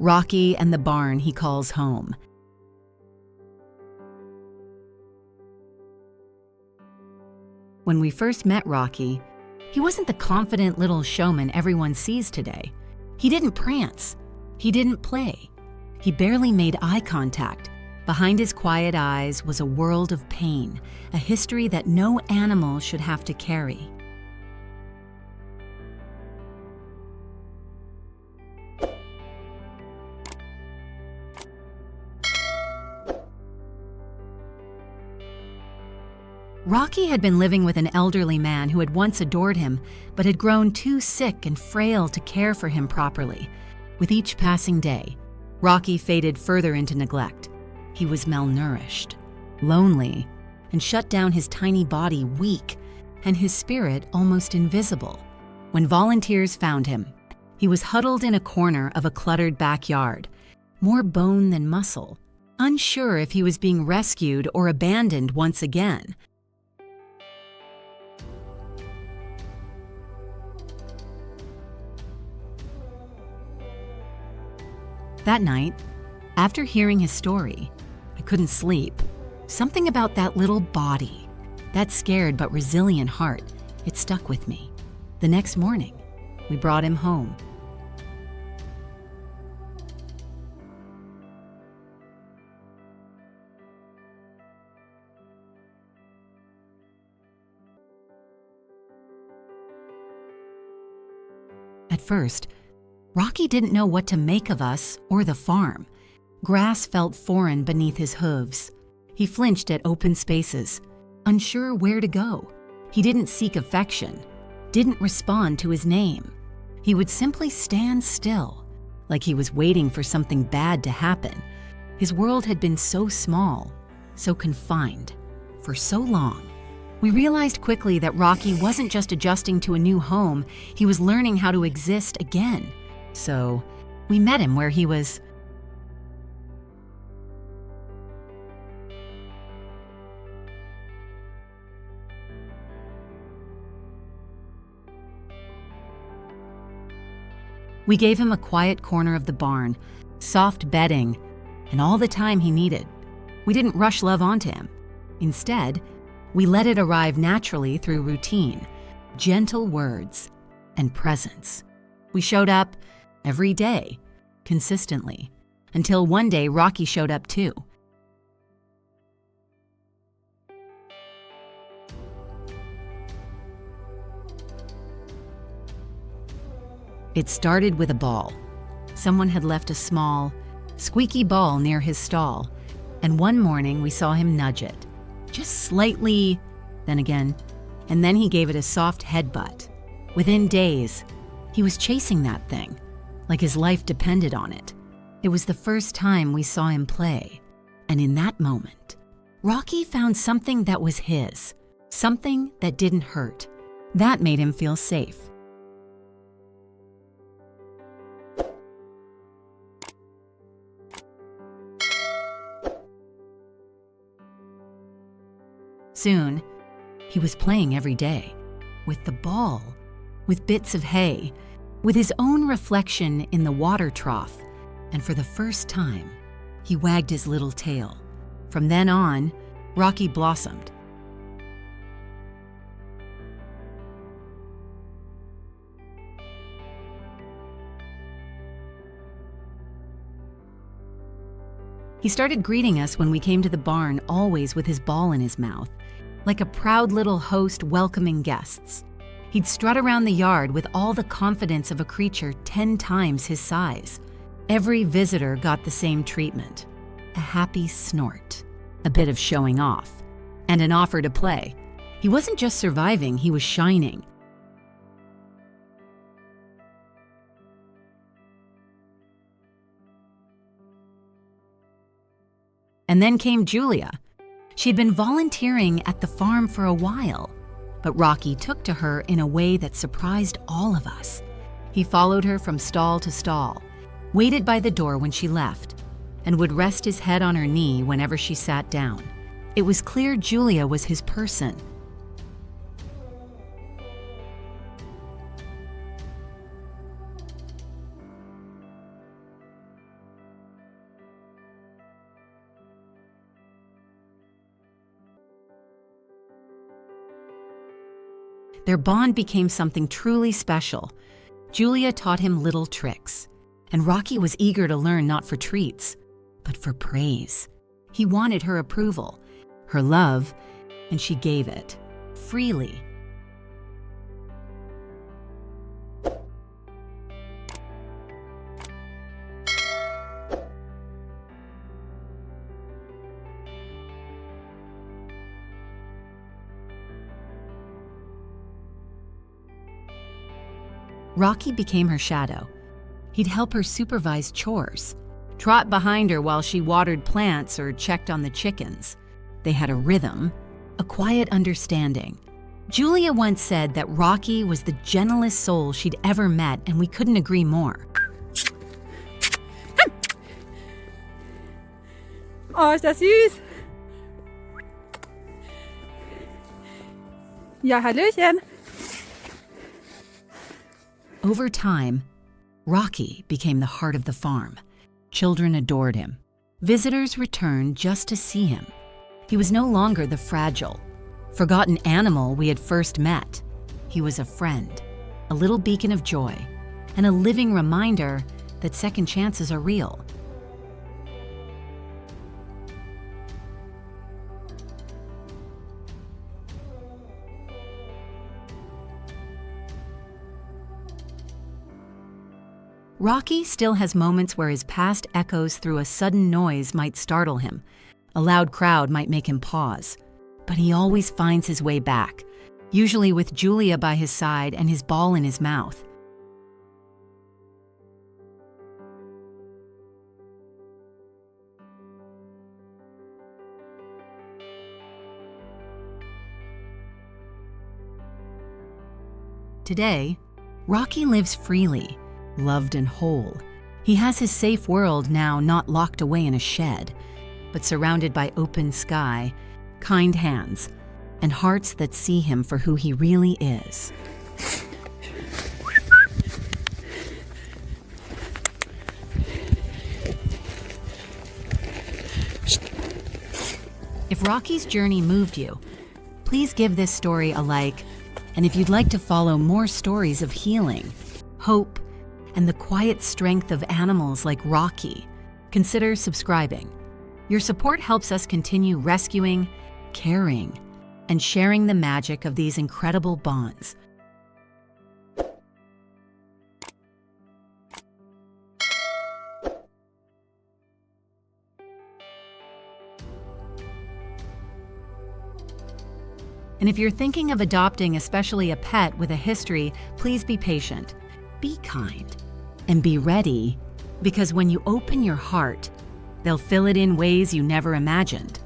Rocky and the barn he calls home. When we first met Rocky, he wasn't the confident little showman everyone sees today. He didn't prance. He didn't play. He barely made eye contact. Behind his quiet eyes was a world of pain, a history that no animal should have to carry. Rocky had been living with an elderly man who had once adored him, but had grown too sick and frail to care for him properly. With each passing day, Rocky faded further into neglect. He was malnourished, lonely, and shut down, his tiny body weak, and his spirit almost invisible. When volunteers found him, he was huddled in a corner of a cluttered backyard, more bone than muscle, unsure if he was being rescued or abandoned once again. That night, after hearing his story, I couldn't sleep. Something about that little body, that scared but resilient heart, it stuck with me. The next morning, we brought him home. At first, Rocky didn't know what to make of us or the farm. Grass felt foreign beneath his hooves. He flinched at open spaces, unsure where to go. He didn't seek affection, didn't respond to his name. He would simply stand still, like he was waiting for something bad to happen. His world had been so small, so confined, for so long. We realized quickly that Rocky wasn't just adjusting to a new home, he was learning how to exist again. So, we met him where he was. We gave him a quiet corner of the barn, soft bedding, and all the time he needed. We didn't rush love onto him. Instead, we let it arrive naturally through routine, gentle words, and presence. We showed up every day, consistently, until one day Rocky showed up too. It started with a ball. Someone had left a small, squeaky ball near his stall, and one morning we saw him nudge it, just slightly, then again, and then he gave it a soft headbutt. Within days, he was chasing that thing, like his life depended on it. It was the first time we saw him play, and in that moment, Rocky found something that was his, something that didn't hurt. That made him feel safe. Soon, he was playing every day, with the ball, with bits of hay, with his own reflection in the water trough, and for the first time, he wagged his little tail. From then on, Rocky blossomed. He started greeting us when we came to the barn, always with his ball in his mouth, like a proud little host welcoming guests. He'd strut around the yard with all the confidence of a creature 10 times his size. Every visitor got the same treatment: a happy snort, a bit of showing off, and an offer to play. He wasn't just surviving, he was shining. And then came Julia. She'd been volunteering at the farm for a while, but Rocky took to her in a way that surprised all of us. He followed her from stall to stall, waited by the door when she left, and would rest his head on her knee whenever she sat down. It was clear Julia was his person. Their bond became something truly special. Julia taught him little tricks, and Rocky was eager to learn not for treats, but for praise. He wanted her approval, her love, and she gave it, freely. Rocky became her shadow. He'd help her supervise chores, trot behind her while she watered plants or checked on the chickens. They had a rhythm, a quiet understanding. Julia once said that Rocky was the gentlest soul she'd ever met, and we couldn't agree more. Åh, ist das süß. Ja, hallöchen. Over time, Rocky became the heart of the farm. Children adored him. Visitors returned just to see him. He was no longer the fragile, forgotten animal we had first met. He was a friend, a little beacon of joy, and a living reminder that second chances are real. Rocky still has moments where his past echoes through a sudden noise might startle him. A loud crowd might make him pause. But he always finds his way back, usually with Julia by his side and his ball in his mouth. Today, Rocky lives freely, loved and whole. He has his safe world now, not locked away in a shed, but surrounded by open sky, kind hands, and hearts that see him for who he really is. If Rocky's journey moved you, please give this story a like, and if you'd like to follow more stories of healing, hope, and the quiet strength of animals like Rocky, consider subscribing. Your support helps us continue rescuing, caring, and sharing the magic of these incredible bonds. And if you're thinking of adopting, especially a pet with a history, please be patient, be kind, and be ready, because when you open your heart, they'll fill it in ways you never imagined.